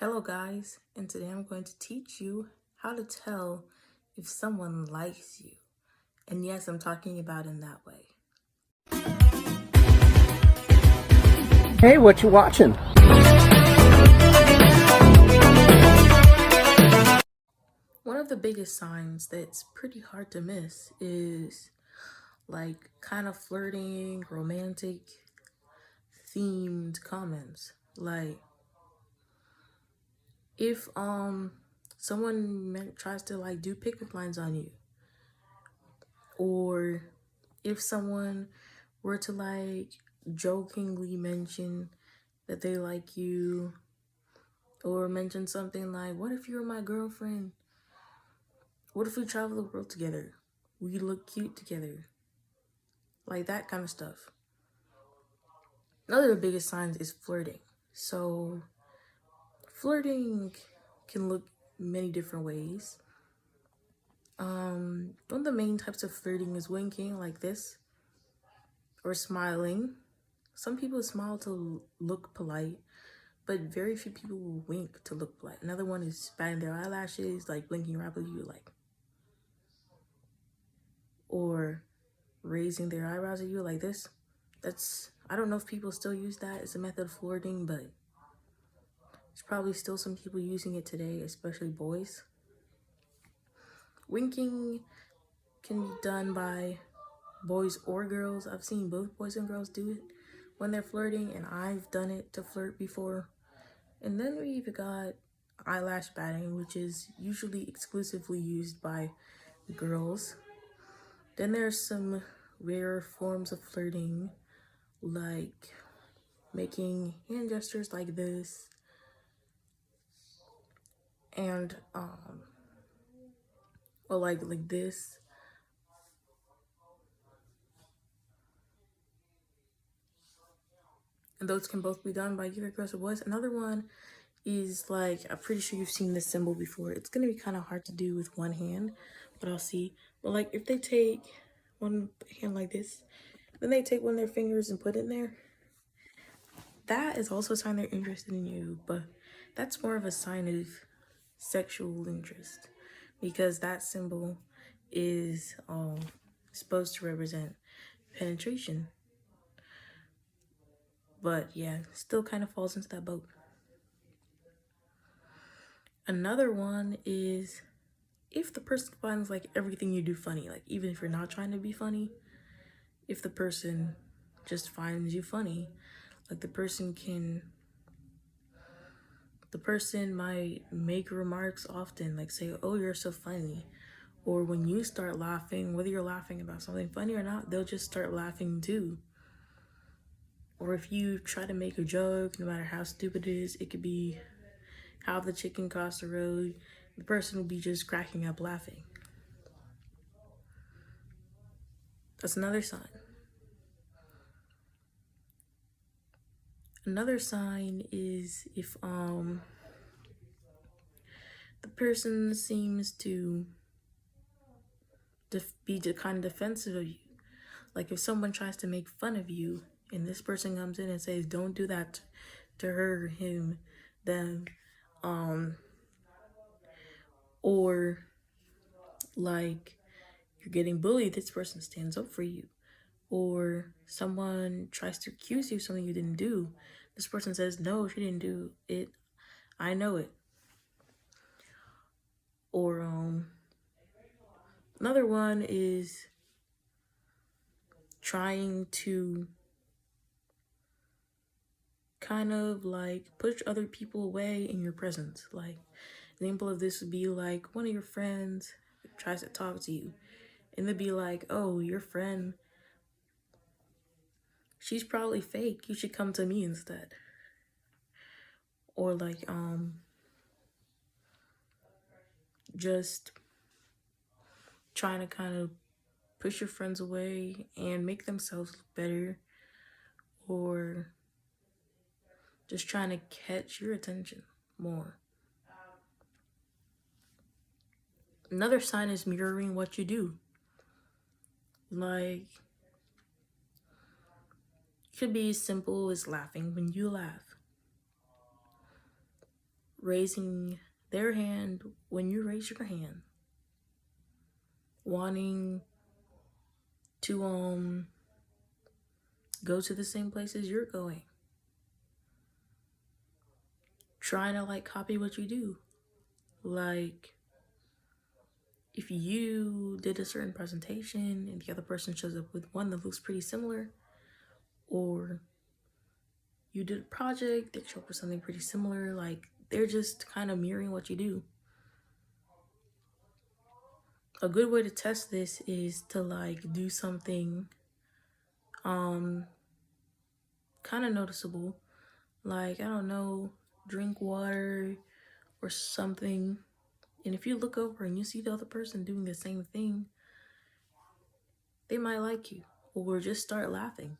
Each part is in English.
Hello guys, and today I'm going to teach you how to tell if someone likes you. And yes, I'm talking about in that way. Hey, what you watching? One of the biggest signs that's pretty hard to miss is like kind of flirting, romantic themed comments. Like if someone tries to like do pickup lines on you, or if someone were to like jokingly mention that they like you, or mention something like, what if you were my girlfriend? What if we travel the world together? We look cute together. Like that kind of stuff. Another of the biggest signs is flirting. So flirting can look many different ways. One of the main types of flirting is winking like this, or smiling. Some people smile to look polite, but very few people will wink to look polite. Another one is batting their eyelashes, like blinking rapidly, like, or raising their eyebrows at you like this. I don't know if people still use that as a method of flirting, but there's probably still some people using it today, especially boys. Winking can be done by boys or girls. I've seen both boys and girls do it when they're flirting, and I've done it to flirt before. And then we've got eyelash batting, which is usually exclusively used by girls. Then there's some rare forms of flirting, like making hand gestures like this, and or like this. And those can both be done by either girls or boys. Another one is like, I'm pretty sure you've seen this symbol before. It's gonna be kind of hard to do with one hand, but I'll see. But like if they take one hand like this, then they take one of their fingers and put it in there, that is also a sign they're interested in you, but that's more of a sign of sexual interest, because that symbol is supposed to represent penetration. But yeah, still kind of falls into that boat. Another one is if the person finds like everything you do funny, like even if you're not trying to be funny, if the person just finds you funny, like the person might make remarks often, like say, oh, you're so funny. Or when you start laughing, whether you're laughing about something funny or not, they'll just start laughing too. Or if you try to make a joke, no matter how stupid it is, it could be how the chicken crossed the road, the person will be just cracking up laughing. That's another sign. Another sign is if the person seems to be kind of defensive of you. Like if someone tries to make fun of you and this person comes in and says, don't do that to her, him, them, or like you're getting bullied, this person stands up for you. Or someone tries to accuse you of something you didn't do, this person says, no, she didn't do it, I know it. Or another one is trying to kind of like push other people away in your presence. Like example of this would be like one of your friends tries to talk to you and they'd be like, oh, your friend, she's probably fake, you should come to me instead. Or like just trying to kind of push your friends away and make themselves look better, or just trying to catch your attention more. Another sign is mirroring what you do. Like, it could be as simple as laughing when you laugh. raising their hand when you raise your hand, wanting to go to the same places you're going, trying to like copy what you do. Like if you did a certain presentation and the other person shows up with one that looks pretty similar, or you did a project, they show up with something pretty similar, like they're just kind of mirroring what you do. A good way to test this is to like do something kind of noticeable, like I don't know, drink water or something, and if you look over and you see the other person doing the same thing, they might like you, or just start laughing.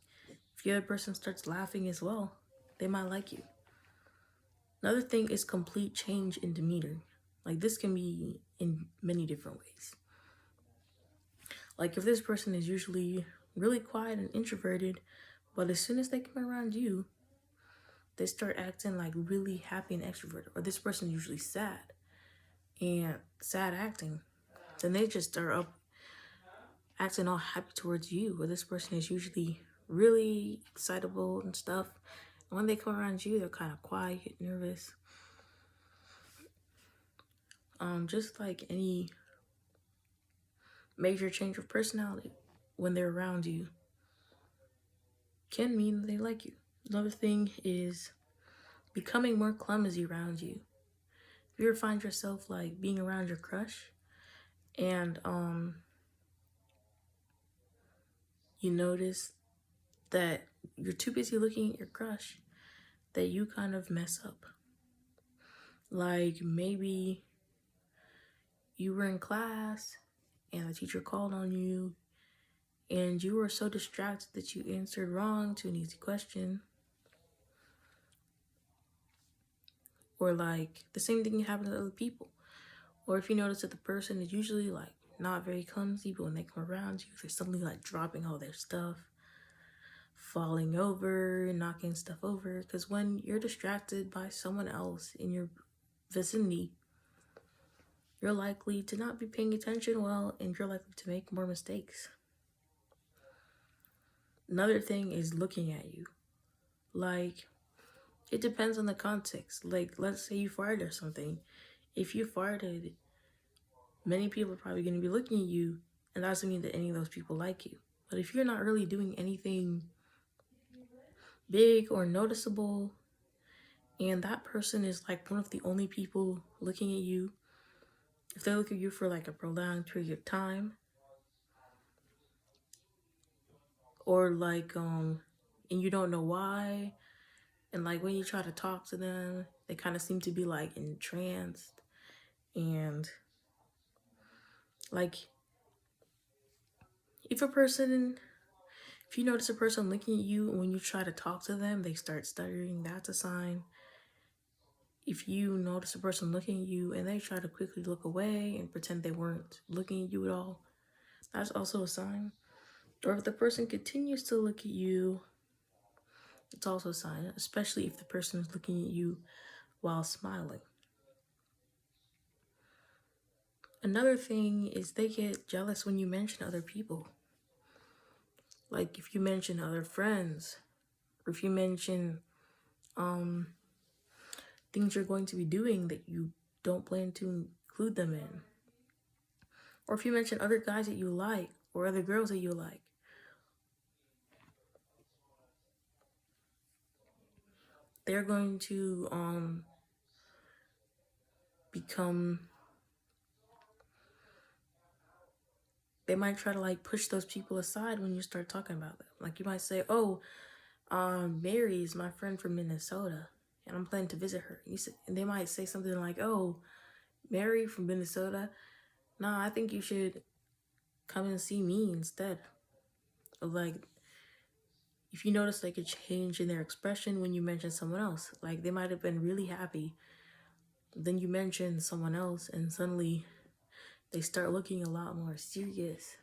If the other person starts laughing as well, they might like you. Another thing is complete change in demeanor. Like this can be in many different ways. Like if this person is usually really quiet and introverted, but as soon as they come around you, they start acting like really happy and extroverted. Or this person is usually sad and sad acting, then they just start up acting all happy towards you. Or this person is usually really excitable and stuff. And when they come around you, they're kind of quiet, nervous. Just like any major change of personality when they're around you can mean they like you. Another thing is becoming more clumsy around you. If you ever find yourself like being around your crush and you notice that you're too busy looking at your crush that you kind of mess up. Like maybe you were in class and the teacher called on you and you were so distracted that you answered wrong to an easy question. Or like the same thing happens to other people. Or if you notice that the person is usually like not very clumsy, but when they come around you, they're suddenly like dropping all their stuff, falling over, knocking stuff over. Because when you're distracted by someone else in your vicinity, you're likely to not be paying attention well and you're likely to make more mistakes. Another thing is looking at you. Like, it depends on the context. Like, let's say you farted or something. If you farted, many people are probably going to be looking at you, and that doesn't mean that any of those people like you. But if you're not really doing anything big or noticeable, and that person is like one of the only people looking at you, if they look at you for like a prolonged period of time, or like and you don't know why, and like when you try to talk to them, they kind of seem to be like entranced, and like if you notice a person looking at you and when you try to talk to them, they start stuttering, that's a sign. If you notice a person looking at you and they try to quickly look away and pretend they weren't looking at you at all, that's also a sign. Or if the person continues to look at you, it's also a sign, especially if the person is looking at you while smiling. Another thing is they get jealous when you mention other people. Like if you mention other friends, or if you mention things you're going to be doing that you don't plan to include them in. Or if you mention other guys that you like, or other girls that you like. They're going to they might try to like push those people aside when you start talking about them. Like you might say, oh, Mary is my friend from Minnesota and I'm planning to visit her. And they might say something like, oh, Mary from Minnesota? Nah, I think you should come and see me instead. Or like, if you notice like a change in their expression when you mention someone else, like they might have been really happy, then you mention someone else and suddenly they start looking a lot more serious.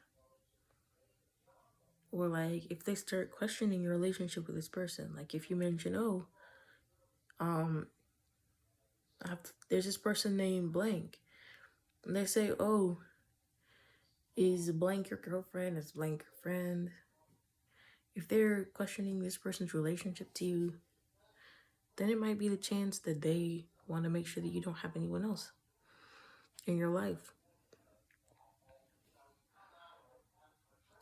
Or like if they start questioning your relationship with this person, like if you mention, oh, I've there's this person named blank, and they say, oh, is blank your girlfriend? Is blank your friend? If they're questioning this person's relationship to you, then it might be the chance that they want to make sure that you don't have anyone else in your life.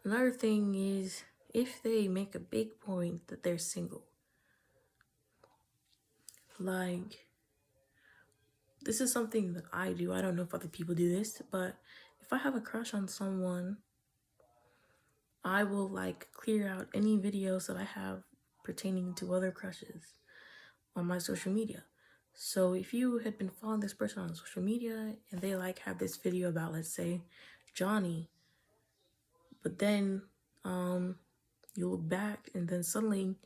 Another thing is if they make a big point that they're single. Like, this is something that I do. I don't know if other people do this, but if I have a crush on someone, I will like clear out any videos that I have pertaining to other crushes on my social media. So if you had been following this person on social media and they like have this video about, let's say, Johnny, but then you look back and then suddenly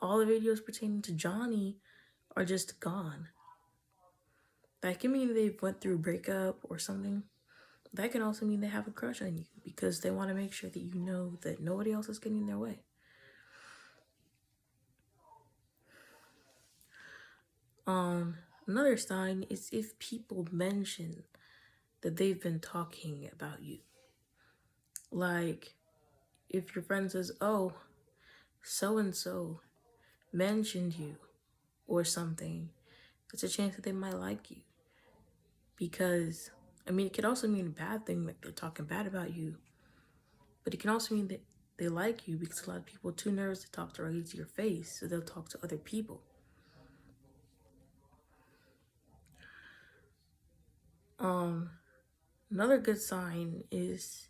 all the videos pertaining to Johnny are just gone. That can mean they went through a breakup or something. That can also mean they have a crush on you because they want to make sure that you know that nobody else is getting in their way. Another sign is if people mention that they've been talking about you. Like, if your friend says, oh, so-and-so mentioned you or something, it's a chance that they might like you. Because, I mean, it could also mean a bad thing, like they're talking bad about you. But it can also mean that they like you because a lot of people are too nervous to talk directly to your face, so they'll talk to other people. Another good sign is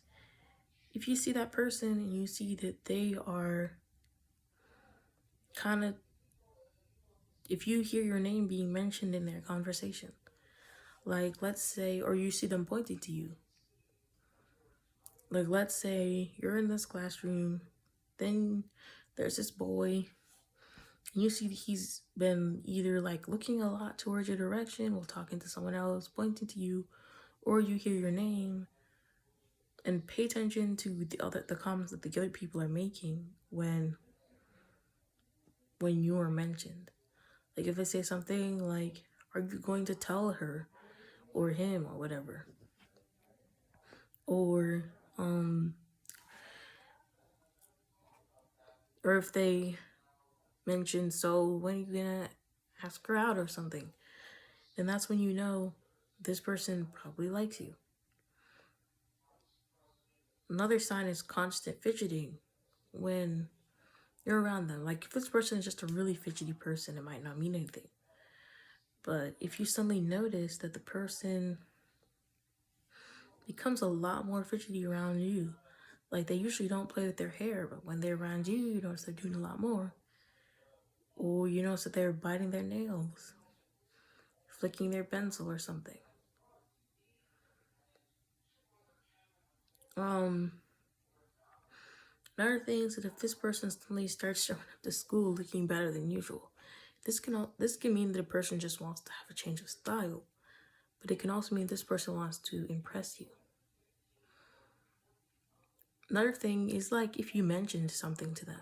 if you see that person and you see that they are kind of, if you hear your name being mentioned in their conversation, like let's say, or you see them pointing to you. Like let's say you're in this classroom, then there's this boy, and you see that he's been either like looking a lot towards your direction while talking to someone else, pointing to you, or you hear your name, and pay attention to the comments that the other people are making when you are mentioned. Like if they say something like, are you going to tell her or him or whatever? Or if they mention, so when are you gonna ask her out or something? And that's when you know this person probably likes you. Another sign is constant fidgeting when you're around them. Like if this person is just a really fidgety person, it might not mean anything. But if you suddenly notice that the person becomes a lot more fidgety around you, like they usually don't play with their hair, but when they're around you, you notice they're doing a lot more. Or you notice that they're biting their nails, flicking their pencil or something. Another thing is that if this person suddenly starts showing up to school looking better than usual, this can mean that a person just wants to have a change of style, but it can also mean this person wants to impress you. Another thing is like if you mentioned something to them.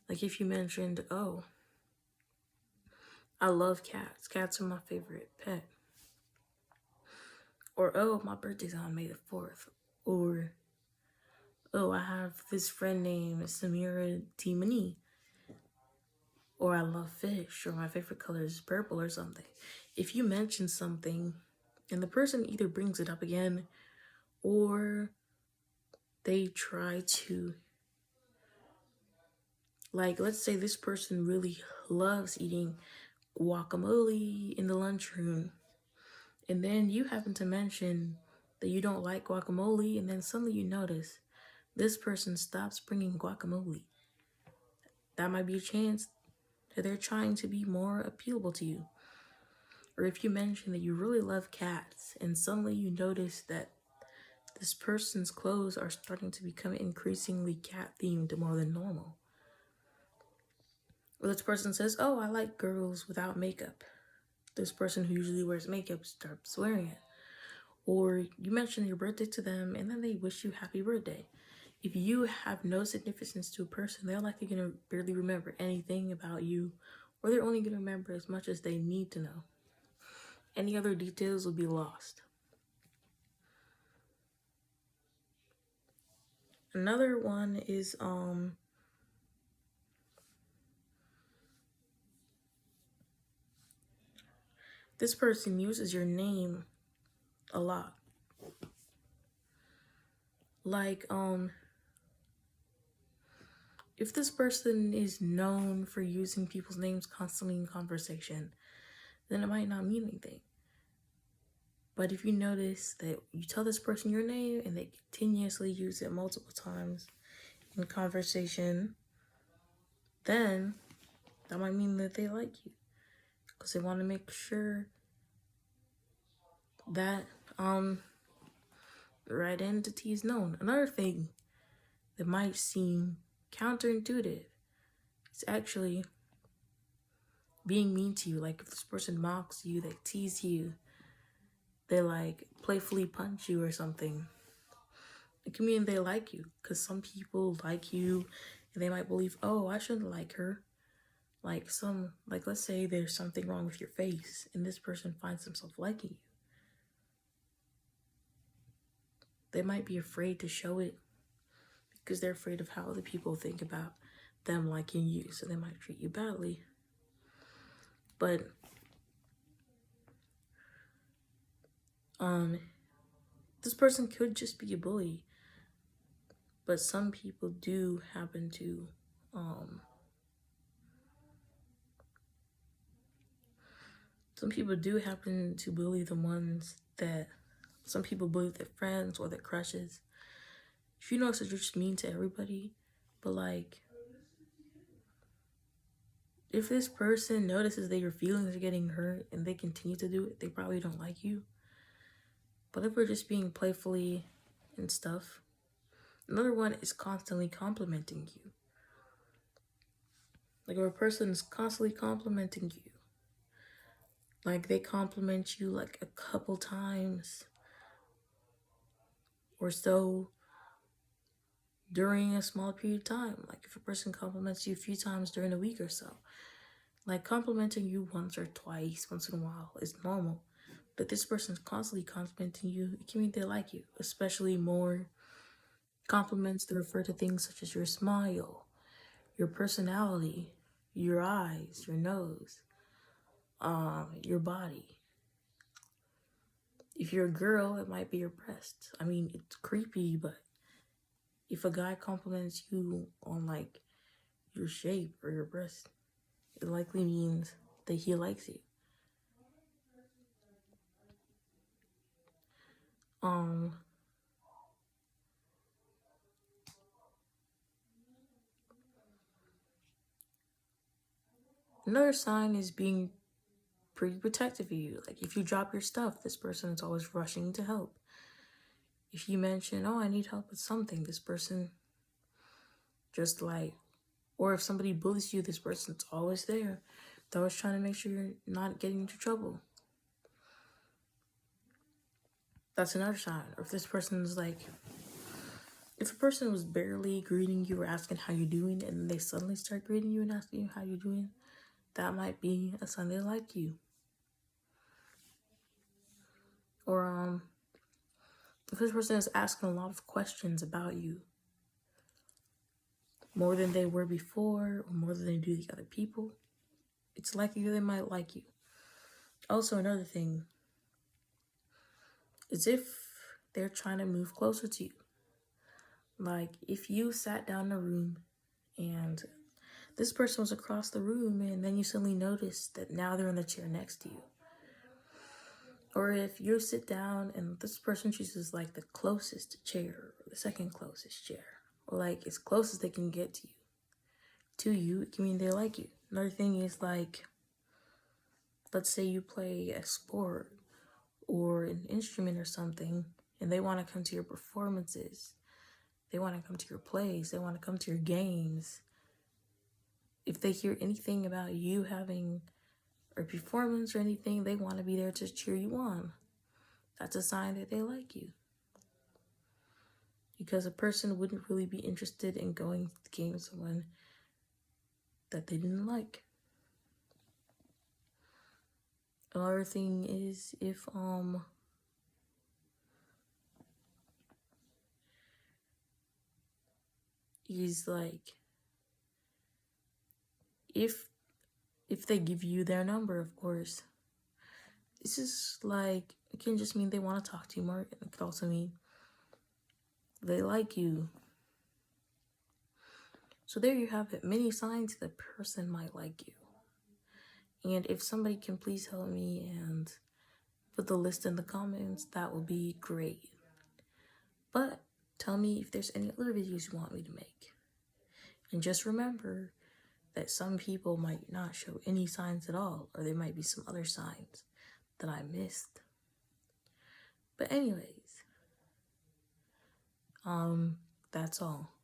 Like if you mentioned, oh, I love cats. Cats are my favorite pet. Or, oh, my birthday's on May the 4th. Or, oh, I have this friend named Samira Demeanor. Or I love fish. Or my favorite color is purple or something. If you mention something and the person either brings it up again or they try to, like, let's say this person really loves eating guacamole in the lunchroom, and then you happen to mention that you don't like guacamole, and then suddenly you notice this person stops bringing guacamole. That might be a chance that they're trying to be more appealable to you. Or if you mention that you really love cats, and suddenly you notice that this person's clothes are starting to become increasingly cat-themed more than normal. Or this person says, oh, I like girls without makeup. This person who usually wears makeup starts wearing it. Or you mention your birthday to them and then they wish you happy birthday. If you have no significance to a person, they're likely going to barely remember anything about you or they're only going to remember as much as they need to know. Any other details will be lost. Another one is this person uses your name a lot. Like if this person is known for using people's names constantly in conversation, then it might not mean anything. But if you notice that you tell this person your name and they continuously use it multiple times in conversation, then that might mean that they like you, because they want to make sure that the right entity is known. Another thing that might seem counterintuitive is actually being mean to you. Like if this person mocks you, they tease you, they like playfully punch you or something, it can mean they like you, because some people like you and they might believe, oh, I shouldn't like her. Like let's say there's something wrong with your face and this person finds themselves liking you. They might be afraid to show it because they're afraid of how other people think about them liking you, so they might treat you badly. But this person could just be a bully, but some people do happen to bully the ones that some people bully their friends or their crushes. If you notice that you're just mean to everybody, but like if this person notices that your feelings are getting hurt and they continue to do it, they probably don't like you. But if we're just being playfully and stuff. Another one is constantly complimenting you. Like if a person is constantly complimenting you, like they compliment you like a couple times or so during a small period of time. Like if a person compliments you a few times during a week or so, like complimenting you once or twice, once in a while is normal. But this person's constantly complimenting you, it can mean they like you, especially more compliments that refer to things such as your smile, your personality, your eyes, your nose, your body. If you're a girl, it might be your breasts. I mean, it's creepy, but if a guy compliments you on like your shape or your breast, it likely means that he likes you. Another sign is being pretty protective of you. Like if you drop your stuff, this person is always rushing to help. If you mention, oh, I need help with something, this person just like, or if somebody bullies you, this person's always there. They're always trying to make sure you're not getting into trouble. That's another sign. Or if this person is like, if a person was barely greeting you or asking how you're doing, and they suddenly start greeting you and asking you how you're doing, that might be a sign they like you. Or if this person is asking a lot of questions about you, more than they were before, or more than they do the other people, it's likely they might like you. Also, another thing is if they're trying to move closer to you. Like if you sat down in a room and this person was across the room and then you suddenly notice that now they're in the chair next to you. Or if you sit down and this person chooses like the closest chair or the second closest chair, or like as close as they can get to you, it can mean they like you. Another thing is like, let's say you play a sport or an instrument or something and they want to come to your performances. They want to come to your plays. They want to come to your games. If they hear anything about you having a performance or anything, they want to be there to cheer you on. That's a sign that they like you. Because a person wouldn't really be interested in going to the game with someone that they didn't like. Another thing is if is like if they give you their number, of course. This is like, it can just mean they want to talk to you more. It could also mean they like you. So there you have it. Many signs the person might like you. And if somebody can please help me and put the list in the comments, that would be great. But tell me if there's any other videos you want me to make. And just remember that some people might not show any signs at all, or there might be some other signs that I missed. But anyways, that's all.